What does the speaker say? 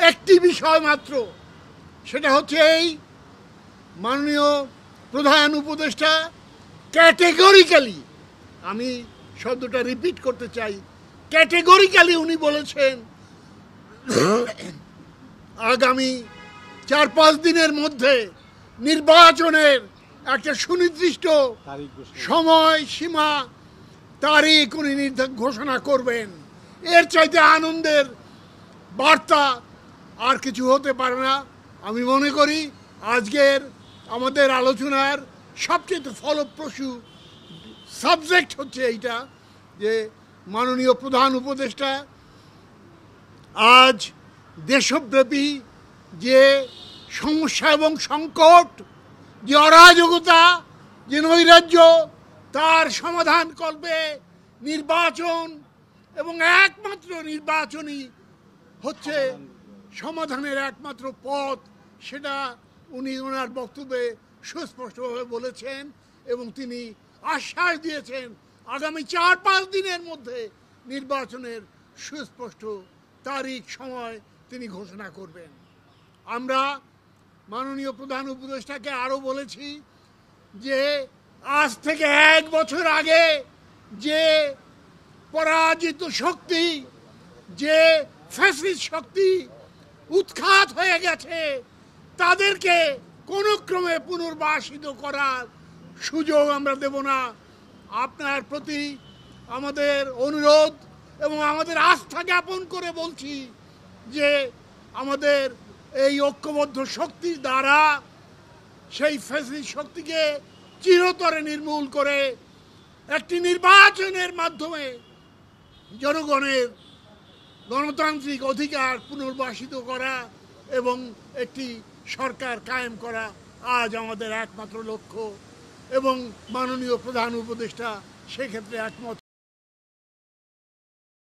একটি বিষয় মাত্র, সেটা হচ্ছে এই মাননীয় প্রধান উপদেষ্টা ক্যাটেগরিক্যালি, আমি শব্দটা রিপিট করতে চাই, ক্যাটেগরিক্যালি উনি বলেছেন আগামী 4-5 দিনের মধ্যে নির্বাচনের একটা সুনির্দিষ্ট সময় সীমা তারিখ উনি ঘোষণা করবেন। এর চাইতে আনন্দের বার্তা আর কিছু হতে পারে না। আমি মনে করি আজকের আমাদের আলোচনার সবচেয়ে ফলপ্রসূ সাবজেক্ট হচ্ছে এইটা, যে মাননীয় প্রধান উপদেষ্টা আজ দেশব্যাপী যে সমস্যা এবং সংকট, যে অরাজকতা, যে নৈরাজ্য, তার সমাধান করবে নির্বাচন, এবং একমাত্র নির্বাচনই হচ্ছে সমাধানের একমাত্র পথ, সেটা উনি ওনার বক্তব্যে সুস্পষ্টভাবে বলেছেন। এবং তিনি আশ্বাস দিয়েছেন আগামী 4-5 দিনের মধ্যে নির্বাচনের সুস্পষ্ট তারিখ সময় তিনি ঘোষণা করবেন। আমরা মাননীয় প্রধান উপদেষ্টাকে আরও বলেছি যে আজ থেকে 1 বছর আগে যে পরাজিত শক্তি, যে ফ্যাসিস্ট শক্তি উৎখাত হয়ে গেছে, তাদেরকে কোনো ক্রমে পুনর্বাসিত করার সুযোগ আমরা দেব না। আপনার প্রতি আমাদের অনুরোধ এবং আমাদের আস্থা জ্ঞাপন করে বলছি যে আমাদের এই ঐক্যবদ্ধ শক্তির দ্বারা সেই ফ্যাসিস্ট শক্তিকে চিরতরে নির্মূল করে একটি নির্বাচনের মাধ্যমে জনগণের গণতান্ত্রিক অধিকার পুনর্বাসিত করা এবং একটি সরকার কায়েম করা আজ আমাদের একমাত্র লক্ষ্য। এবং মাননীয় প্রধান উপদেষ্টা সেক্ষেত্রে একমত